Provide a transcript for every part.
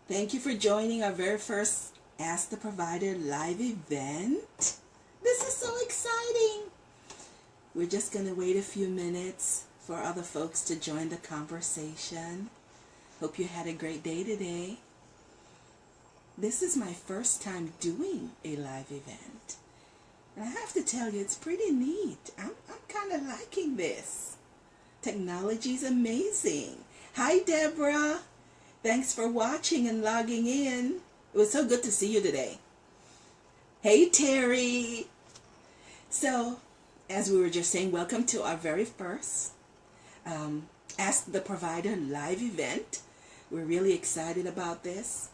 Thank you for joining our very first Ask the Provider live event. This is so exciting. We're just going to wait a few minutes for other folks to join the conversation. Hope you had a great day today. This is my first time doing a live event. And I have to tell you, it's pretty neat. I'm kind of liking this. Technology's amazing. Hi, Deborah. Thanks for watching and logging in. It was so good to see you today. Hey, Terry. So, as we were just saying, welcome to our very first Ask the Provider live event. We're really excited about this.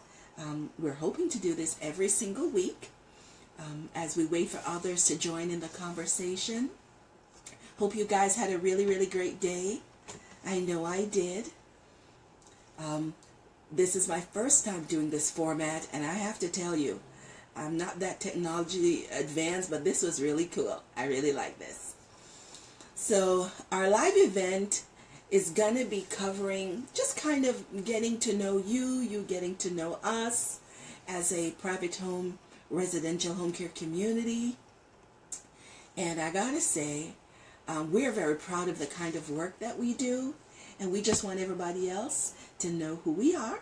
We're hoping to do this every single week as we wait for others to join in the conversation. Hope you guys had a really, really great day. I know I did. This is my first time doing this format, and I have to tell you, I'm not that technology advanced, but this was really cool. I really like this. So our live event is going to be covering just kind of getting to know you getting to know us as a private home, residential home care community. And I got to say, we're very proud of the kind of work that we do, and we just want everybody else to know who we are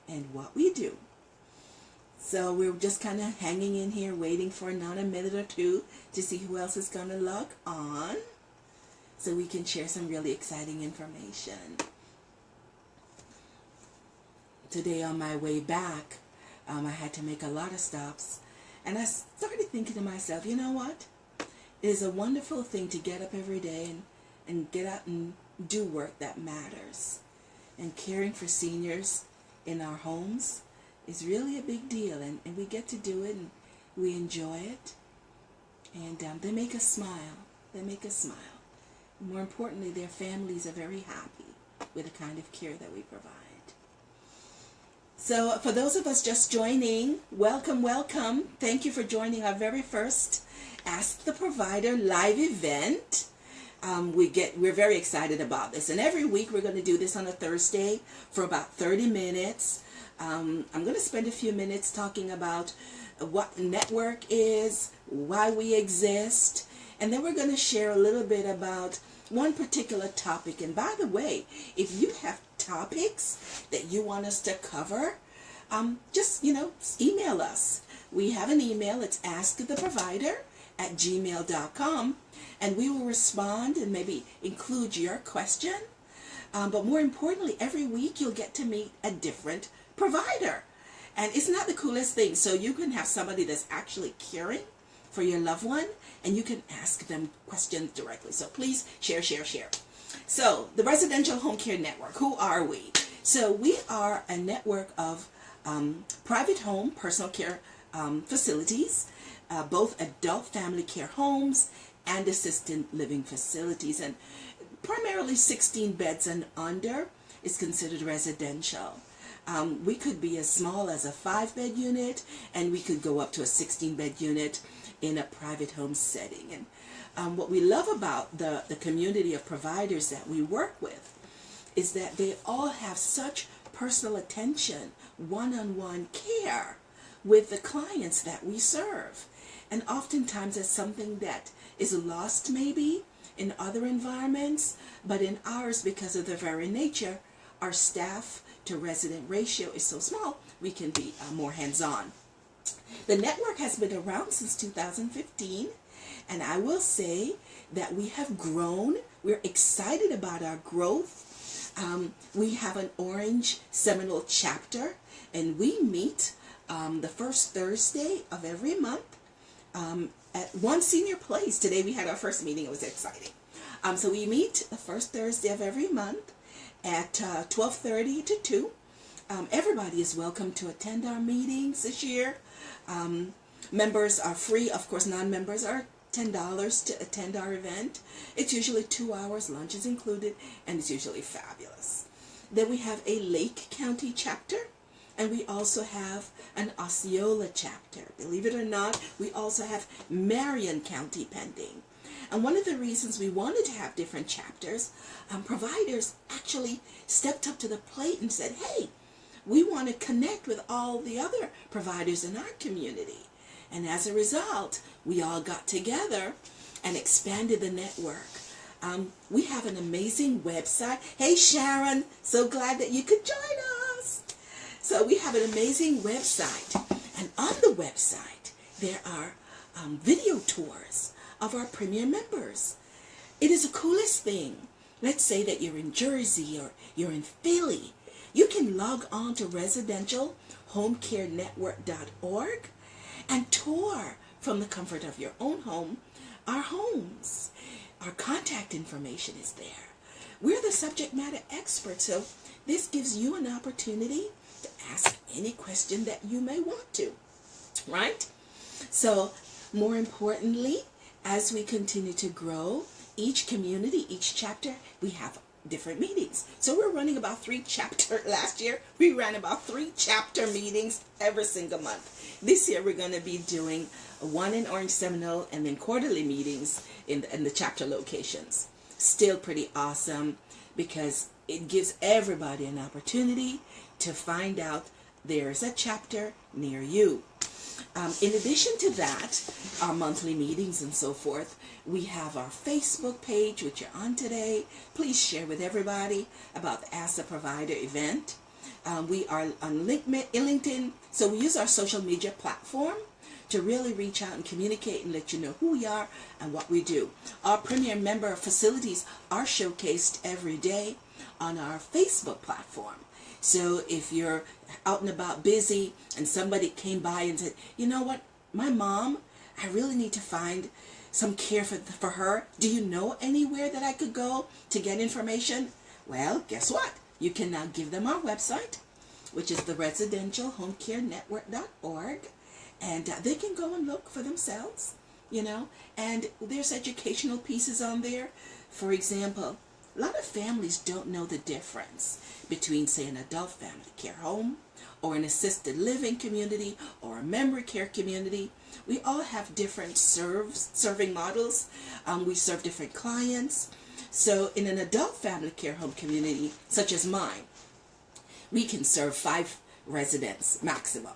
and what we do. So we're just kind of hanging in here waiting for another minute or two to see who else is going to log on so we can share some really exciting information. Today on my way back, I had to make a lot of stops, and I started thinking to myself, you know what? It is a wonderful thing to get up every day and get out and do work that matters. And caring for seniors in our homes is really a big deal, and we get to do it, and we enjoy it, and they make us smile. They make us smile. More importantly, their families are very happy with the kind of care that we provide. So for those of us just joining, welcome, welcome. Thank you for joining our very first Ask the Provider live event. We're very excited about this, and every week we're going to do this on a Thursday for about 30 minutes. I'm going to spend a few minutes talking about what network is, why we exist, and then we're going to share a little bit about one particular topic. And by the way, if you have topics that you want us to cover, just email us. We have an email. It's asktheprovider@gmail.com, and we will respond and maybe include your question. But more importantly, every week you'll get to meet a different provider. And isn't that the coolest thing? So you can have somebody that's actually caring for your loved one, and you can ask them questions directly. So please share. So the Residential Home Care Network, who are we? So we are a network of private home personal care facilities, both adult family care homes and assisted living facilities, and primarily 16 beds and under is considered residential. We could be as small as a 5-bed unit, and we could go up to a 16-bed unit in a private home setting. And what we love about the community of providers that we work with is that they all have such personal attention, one-on-one care with the clients that we serve. And oftentimes it's something that is lost maybe in other environments, but in ours, because of the very nature, our staff to resident ratio is so small, we can be more hands-on. The network has been around since 2015, and I will say that we have grown. We're excited about our growth. We have an Orange Seminole chapter, and we meet the first Thursday of every month at one senior place. Today we had our first meeting. It was exciting. So we meet the first Thursday of every month at 12:30 to 2. Everybody is welcome to attend our meetings this year. Members are free. Of course, non-members are $10 to attend our event. It's usually 2 hours, lunch is included, and it's usually fabulous. Then we have a Lake County chapter, and we also have an Osceola chapter. Believe it or not, we also have Marion County pending. And one of the reasons we wanted to have different chapters, providers actually stepped up to the plate and said, hey, we want to connect with all the other providers in our community. And as a result, we all got together and expanded the network. We have an amazing website. Hey Sharon, so glad that you could join us. So we have an amazing website, and on the website there are video tours of our premier members. It is the coolest thing. Let's say that you're in Jersey or you're in Philly. You can log on to residentialhomecarenetwork.org and tour from the comfort of your own home our homes. Our contact information is there. We're the subject matter experts, so this gives you an opportunity to ask any question that you may want to, right? So more importantly, as we continue to grow, each community, each chapter, we have different meetings. So we're running about 3 chapter. Last year we ran about 3 chapter meetings every single month. This year we're going to be doing one in Orange Seminole and then quarterly meetings in the chapter locations. Still pretty awesome because it gives everybody an opportunity to find out there's a chapter near you. In addition to that, our monthly meetings and so forth, we have our Facebook page, which you're on today. Please share with everybody about the Ask the Provider event. We are on LinkedIn, so we use our social media platform to really reach out and communicate and let you know who we are and what we do. Our premier member facilities are showcased every day on our Facebook platform. So if you're out and about busy and somebody came by and said, you know what, my mom, I really need to find some care for her. Do you know anywhere that I could go to get information? Well, guess what? You can now give them our website, which is the residentialhomecarenetwork.org, and they can go and look for themselves, you know, and there's educational pieces on there. For example, a lot of families don't know the difference between, say, an adult family care home or an assisted living community or a memory care community. We all have different serving models. We serve different clients. So in an adult family care home community, such as mine, we can serve 5 residents maximum.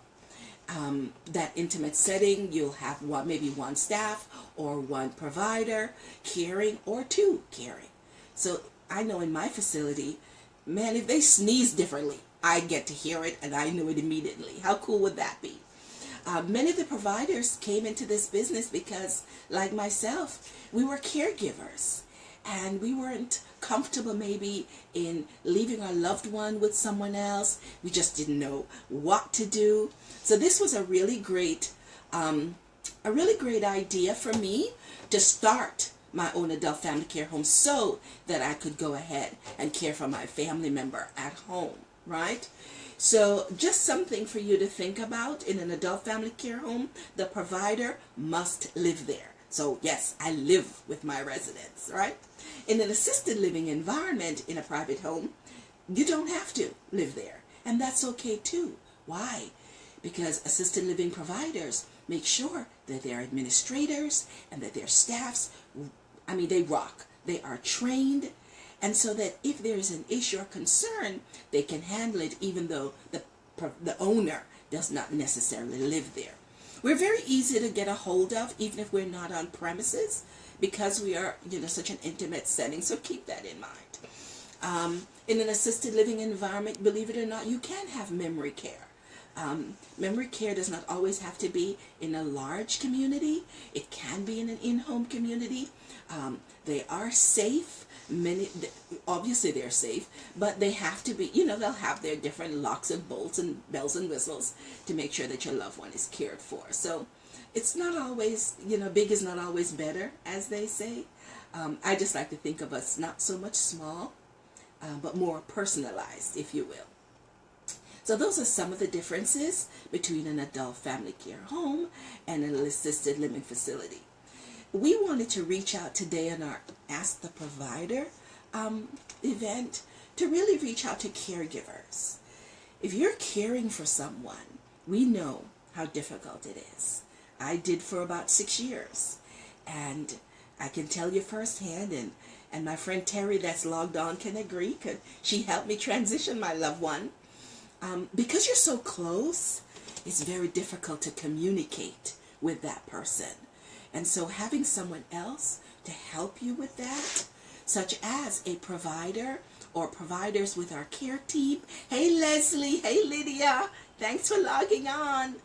That intimate setting, you'll have maybe one staff or one provider caring or 2 caring. So I know in my facility, man, if they sneeze differently, I get to hear it and I know it immediately. How cool would that be? Many of the providers came into this business because, like myself, we were caregivers and we weren't comfortable maybe in leaving our loved one with someone else. We just didn't know what to do. So this was a really great idea for me to start my own adult family care home so that I could go ahead and care for my family member at home, right? So just something for you to think about. In an adult family care home, the provider must live there. So yes, I live with my residents, right? In an assisted living environment in a private home, you don't have to live there. And that's okay too. Why? Because assisted living providers make sure that their administrators and that their staffs, they rock. They are trained, and so that if there is an issue or concern, they can handle it even though the owner does not necessarily live there. We're very easy to get a hold of, even if we're not on premises, because we are, such an intimate setting, so keep that in mind. In an assisted living environment, believe it or not, you can have memory care. Memory care does not always have to be in a large community. It can be in an in-home community. They are safe. Obviously they're safe, but they have to be, they'll have their different locks and bolts and bells and whistles to make sure that your loved one is cared for. So it's not always, big is not always better, as they say. I just like to think of us not so much small, but more personalized, if you will. So those are some of the differences between an adult family care home and an assisted living facility. We wanted to reach out today in our Ask the Provider event to really reach out to caregivers. If you're caring for someone, we know how difficult it is. I did for about 6 years, and I can tell you firsthand, and my friend Terry that's logged on can agree, because she helped me transition my loved one. Because you're so close, it's very difficult to communicate with that person. And so having someone else to help you with that, such as a provider or providers with our care team. Hey Leslie, hey Lydia, thanks for logging on.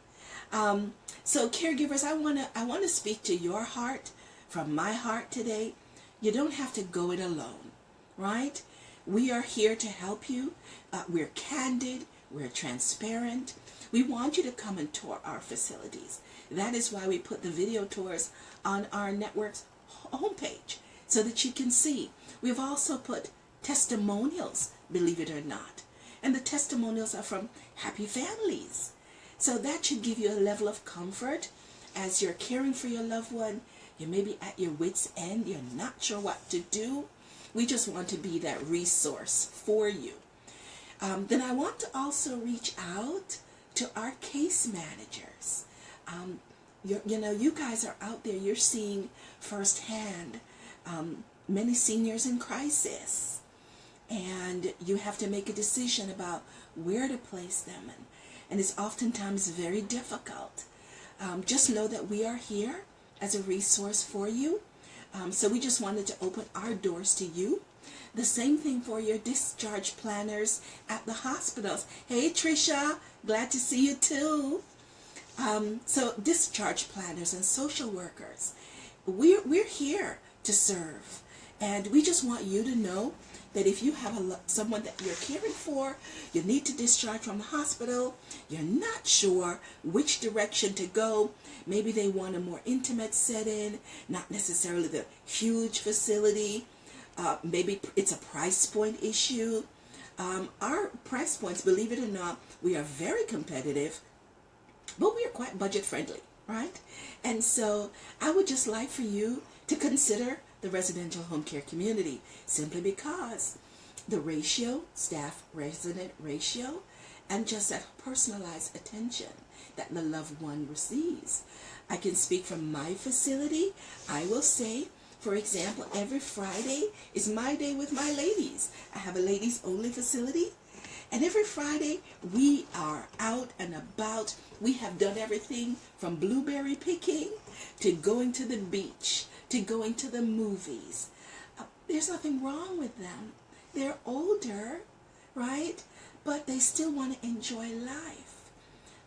So caregivers, I wanna speak to your heart from my heart today. You don't have to go it alone, right? We are here to help you. We're candid, we're transparent. We want you to come and tour our facilities. That is why we put the video tours on our network's homepage so that you can see. We've also put testimonials, believe it or not. And the testimonials are from happy families. So that should give you a level of comfort as you're caring for your loved one. You may be at your wit's end. You're not sure what to do. We just want to be that resource for you. Then I want to also reach out to our case managers. You guys are out there. You're seeing firsthand many seniors in crisis. And you have to make a decision about where to place them. And it's oftentimes very difficult. Just know that we are here as a resource for you. So we just wanted to open our doors to you. The same thing for your discharge planners at the hospitals. Hey Trisha, glad to see you too. So discharge planners and social workers, we're here to serve. And we just want you to know that if you have someone that you're caring for, you need to discharge from the hospital, you're not sure which direction to go, maybe they want a more intimate setting, not necessarily the huge facility, maybe it's a price point issue. Our price points, believe it or not, we are very competitive, but we are quite budget friendly, right? And so I would just like for you to consider the residential home care community, simply because the ratio, staff-resident ratio, and just that personalized attention that the loved one receives. I can speak from my facility. I will say, for example, every Friday is my day with my ladies. I have a ladies only facility, and every Friday we are out and about. We have done everything from blueberry picking to going to the beach, to going to the movies. There's nothing wrong with them. They're older, right? But they still want to enjoy life.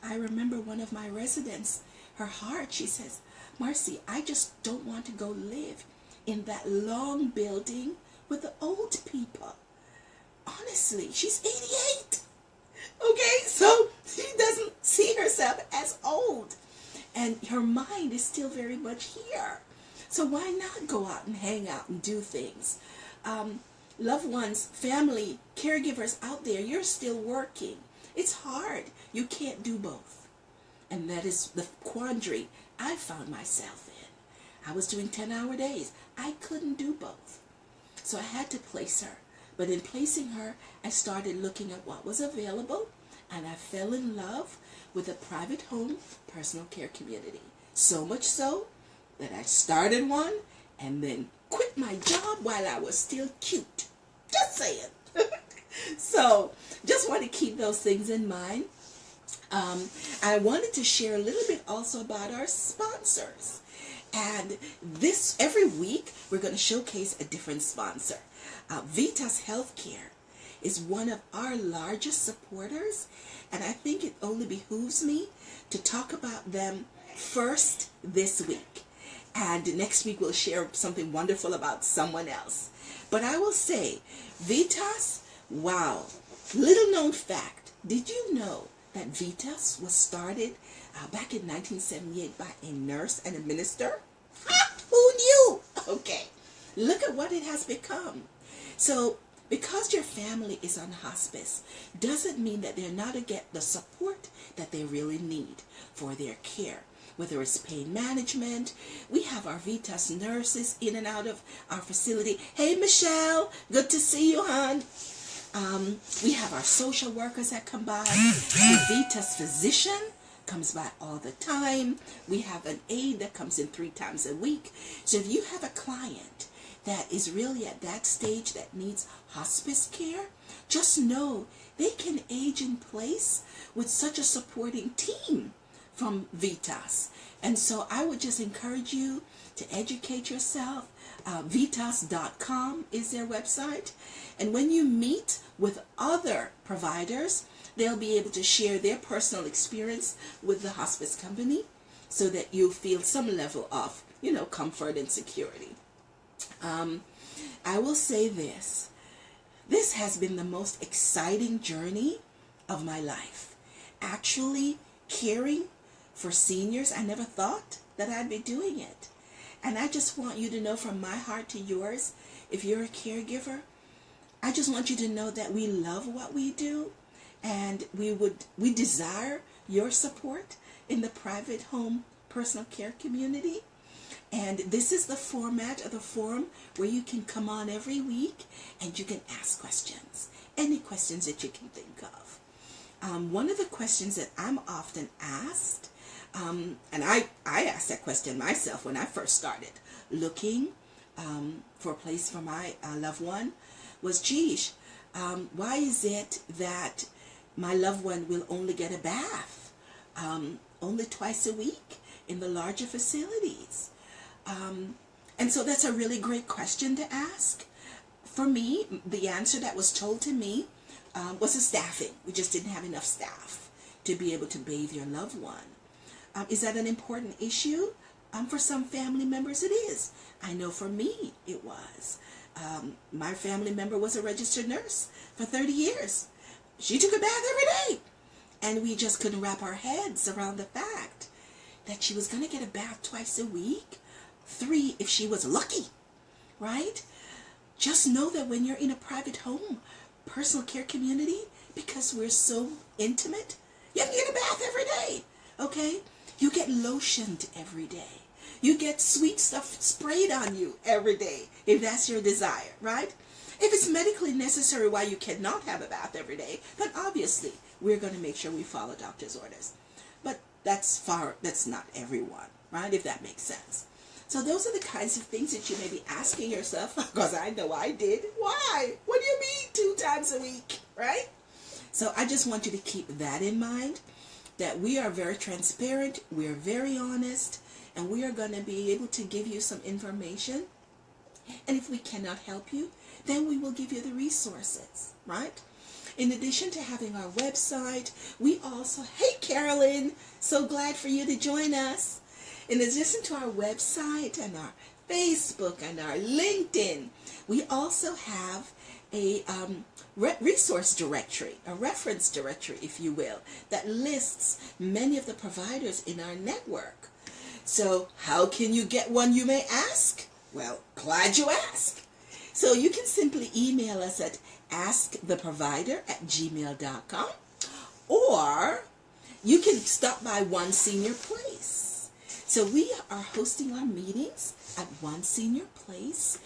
I remember one of my residents, her heart, she says, Marcy, I just don't want to go live in that long building with the old people. Honestly, she's 88. Okay, so she doesn't see herself as old. And her mind is still very much here. So why not go out and hang out and do things? Loved ones, family, caregivers out there, you're still working. It's hard. You can't do both. And that is the quandary I found myself in. I was doing 10-hour days. I couldn't do both. So I had to place her. But in placing her, I started looking at what was available, and I fell in love with a private home personal care community. So much so that I started one and then quit my job while I was still cute. Just saying. So just want to keep those things in mind. I wanted to share a little bit also about our sponsors. And this, every week, we're going to showcase a different sponsor. Vitas Healthcare is one of our largest supporters, and I think it only behooves me to talk about them first this week. And next week we'll share something wonderful about someone else. But I will say, Vitas, wow, little known fact, did you know that Vitas was started back in 1978 by a nurse and a minister? Ha! Who knew? Okay, look at what it has become. So, because your family is on hospice doesn't mean that they're not to get the support that they really need for their care. Whether it's pain management, we have our Vitas nurses in and out of our facility. Hey Michelle, good to see you, hon. We have our social workers that come by. The Vitas physician comes by all the time. We have an aide that comes in 3 times a week. So if you have a client that is really at that stage that needs hospice care, just know they can age in place with such a supporting team from Vitas. And so I would just encourage you to educate yourself. Vitas.com is their website. And when you meet with other providers, they'll be able to share their personal experience with the hospice company so that you feel some level of, comfort and security. I will say this. This has been the most exciting journey of my life. Actually caring for seniors, I never thought that I'd be doing it. And I just want you to know, from my heart to yours, if you're a caregiver, I just want you to know that we love what we do, and we desire your support in the private home personal care community. And this is the format of the forum where you can come on every week and you can ask questions, any questions that you can think of. One of the questions that I'm often asked, and I asked that question myself when I first started looking for a place for my loved one, was, geez, why is it that my loved one will only get a bath only twice a week in the larger facilities? And so that's a really great question to ask. For me, the answer that was told to me was the staffing. We just didn't have enough staff to be able to bathe your loved one. Is that an important issue? For some family members it is. I know for me it was. My family member was a registered nurse for 30 years. She took a bath every day. And we just couldn't wrap our heads around the fact that she was going to get a bath twice a week. 3 if she was lucky, right? Just know that when you're in a private home personal care community, because we're so intimate, you can get a bath every day, okay? You get lotioned every day. You get sweet stuff sprayed on you every day, if that's your desire, right? If it's medically necessary why you cannot have a bath every day, then obviously we're going to make sure we follow doctor's orders. But that's not everyone, right? If that makes sense. So those are the kinds of things that you may be asking yourself, because I know I did. Why? What do you mean 2 times a week, right? So I just want you to keep that in mind, that we are very transparent, we are very honest, and we are going to be able to give you some information. And if we cannot help you, then we will give you the resources, right? In addition to having our website, we also, hey Carolyn, so glad for you to join us. In addition to our website and our Facebook and our LinkedIn, we also have a resource directory, a reference directory, if you will, that lists many of the providers in our network. So how can you get one, you may ask? Well, glad you asked. So you can simply email us at asktheprovider@gmail.com, or you can stop by One Senior Place. So we are hosting our meetings at One Senior Place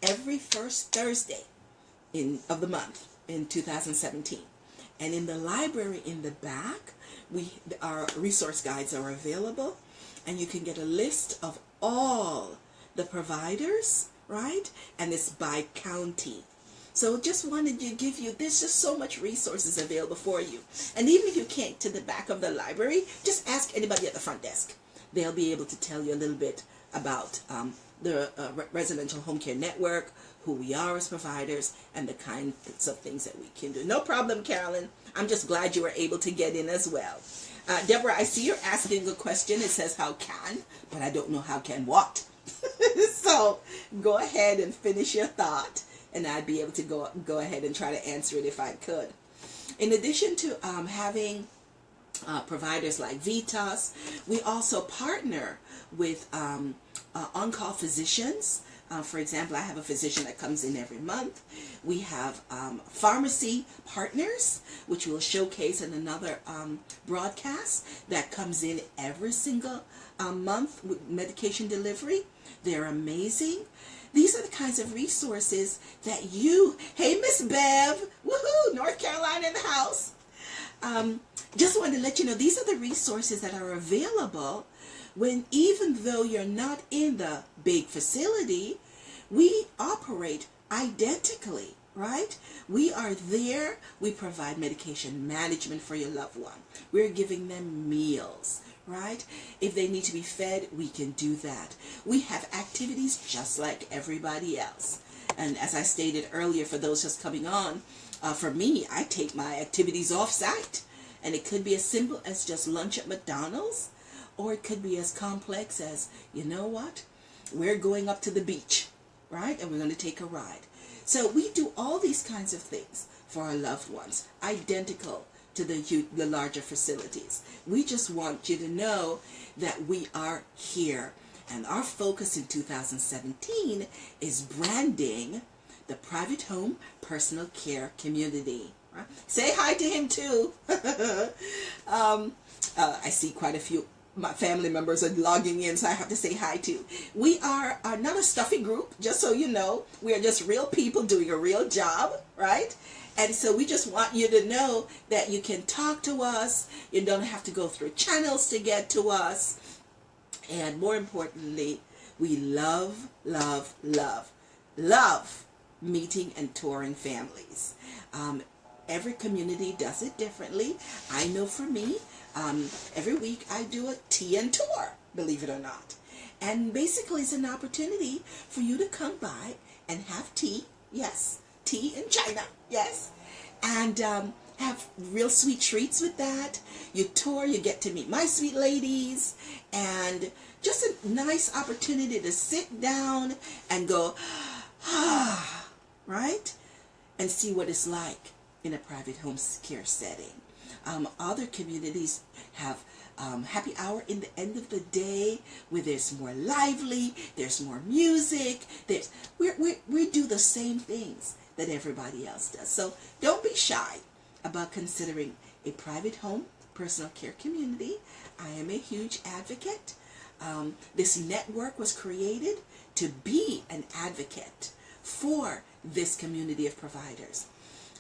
every first Thursday of the month in 2017. And in the library in the back, our resource guides are available, and you can get a list of all the providers, right? And it's by county. So just wanted to give you, there's just so much resources available for you. And even if you can't get to the back of the library, just ask anybody at the front desk. They'll be able to tell you a little bit about the Residential Home Care Network, who we are as providers, and the kinds of things that we can do. No problem, Carolyn. I'm just glad you were able to get in as well. Deborah, I see you're asking a question. It says, how can? But I don't know how can what. So go ahead and finish your thought, and I'd be able to go ahead and try to answer it if I could. In addition to having providers like Vitas, we also partner with on-call physicians. For example, I have a physician that comes in every month. We have pharmacy partners, which we'll showcase in another broadcast, that comes in every single month with medication delivery. They're amazing. These are the kinds of resources that you, hey Miss Bev, woohoo, North Carolina in the house. Just wanted to let you know, these are the resources that are available when, even though you're not in the big facility, we operate identically, right? We are there. We provide medication management for your loved one. We're giving them meals, right? If they need to be fed, we can do that. We have activities just like everybody else. And as I stated earlier, for those just coming on, for me, I take my activities off-site. And it could be as simple as just lunch at McDonald's, or it could be as complex as, you know what? We're going up to the beach, right? And we're going to take a ride. So we do all these kinds of things for our loved ones, identical to the larger facilities. We just want you to know that we are here. And our focus in 2017 is branding the private home personal care community. Right? Say hi to him too. I see quite a few my family members are logging in, so I have to say hi to. We are not a stuffy group, just so you know. We are just real people doing a real job, right? And so we just want you to know that you can talk to us. You don't have to go through channels to get to us. And more importantly, we love, love, love, love meeting and touring families. Every community does it differently. I know for me, every week I do a tea and tour, believe it or not. And basically it's an opportunity for you to come by and have tea. Yes, tea in China. Yes. And have real sweet treats with that. You tour, you get to meet my sweet ladies, and just a nice opportunity to sit down and go, right? And see what it's like in a private home care setting. Other communities have happy hour in the end of the day where there's more lively, there's more music, we do the same things that everybody else does. So don't be shy about considering a private home personal care community. I am a huge advocate. This network was created to be an advocate for this community of providers.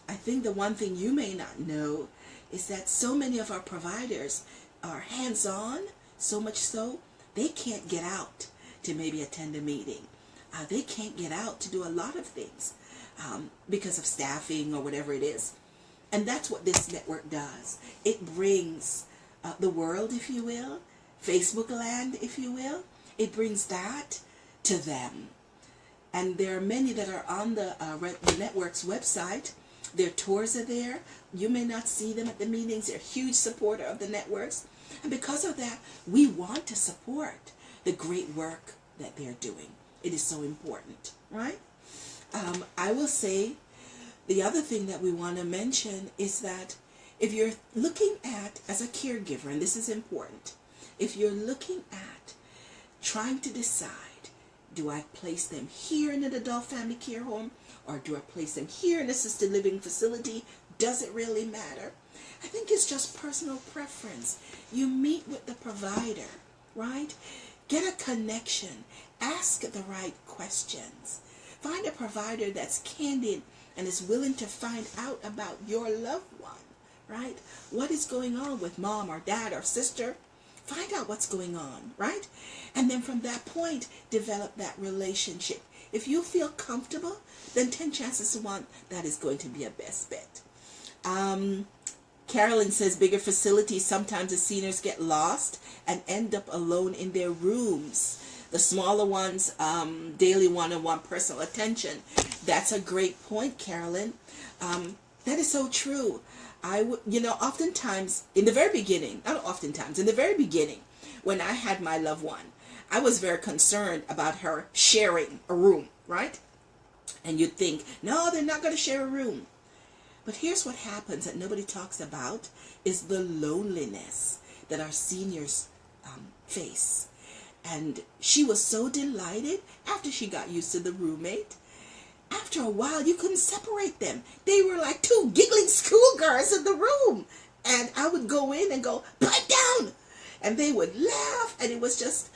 I think the one thing you may not know is that so many of our providers are hands-on, so much so they can't get out to maybe attend a meeting. They can't get out to do a lot of things because of staffing or whatever it is. And that's what this network does. It brings the world, if you will, Facebook land, if you will, it brings that to them. And there are many that are on the network's website. Their tours are there. You may not see them at the meetings. They're a huge supporter of the networks. And because of that, we want to support the great work that they're doing. It is so important, right? I will say the other thing that we want to mention is that if you're looking at, as a caregiver, and this is important, if you're looking at trying to decide, do I place them here in an adult family care home, or do I place them here in an assisted living facility? Does it really matter? I think it's just personal preference. You meet with the provider, right? Get a connection. Ask the right questions. Find a provider that's candid and is willing to find out about your loved one, right? What is going on with mom or dad or sister? Find out what's going on, right? And then from that point, develop that relationship. If you feel comfortable, then 10 chances to 1 that is going to be a best bet. Carolyn says bigger facilities, sometimes the seniors get lost and end up alone in their rooms. The smaller ones, daily one-on-one personal attention. That's a great point, Carolyn. That is so true. Oftentimes, in the very beginning, in the very beginning, when I had my loved one, I was very concerned about her sharing a room, right? And you'd think, no, they're not going to share a room. But here's what happens that nobody talks about is the loneliness that our seniors face. And she was so delighted after she got used to the roommate. After a while, you couldn't separate them. They were like 2 giggling schoolgirls in the room. And I would go in and go, pipe down. And they would laugh. And it was just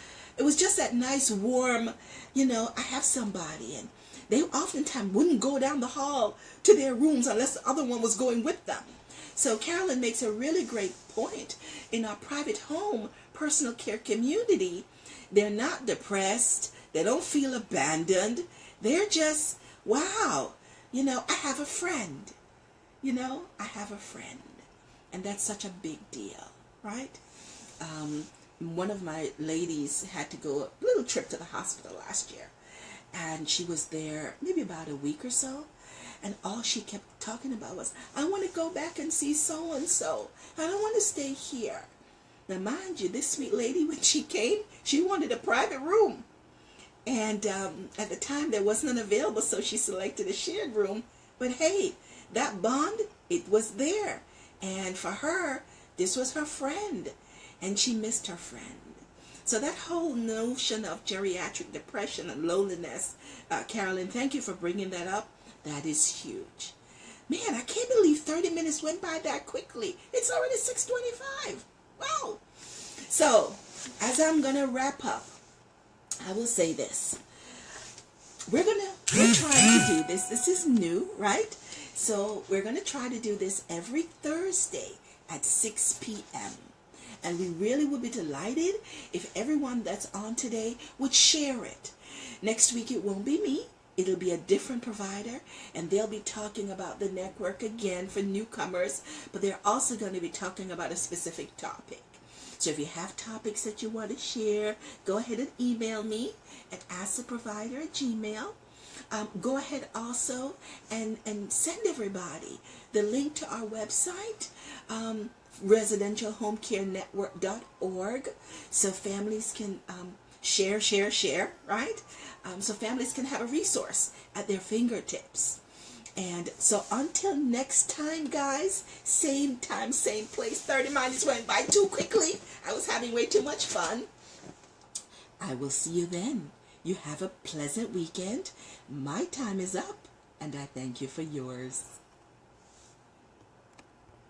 that nice, warm, I have somebody. And they oftentimes wouldn't go down the hall to their rooms unless the other one was going with them. So Carolyn makes a really great point. In our private home personal care community, they're not depressed. They don't feel abandoned. They're just, wow, I have a friend. I have a friend. And that's such a big deal, right? One of my ladies had to go a little trip to the hospital last year. And she was there maybe about a week or so. And all she kept talking about was, I want to go back and see so-and-so. I don't want to stay here. Now, mind you, this sweet lady, when she came, she wanted a private room. And at the time, there wasn't an available, so she selected a shared room. But hey, that bond, it was there. And for her, this was her friend. And she missed her friend. So that whole notion of geriatric depression and loneliness, Carolyn, thank you for bringing that up. That is huge. Man, I can't believe 30 minutes went by that quickly. It's already 6:25. Wow. So, as I'm going to wrap up, I will say this. We're trying to do this. This is new, right? So, we're going to try to do this every Thursday at 6 p.m. And we really would be delighted if everyone that's on today would share it. Next week, it won't be me. It'll be a different provider, and they'll be talking about the network again for newcomers, but they're also going to be talking about a specific topic. So if you have topics that you want to share, go ahead and email me at asktheprovider@gmail. Go ahead also and send everybody the link to our website, residentialhomecarenetwork.org, so families can share, right? So families can have a resource at their fingertips. And so until next time, guys, same time, same place. 30 minutes went by too quickly. I was having way too much fun. I will see you then. You have a pleasant weekend. My time is up, and I thank you for yours.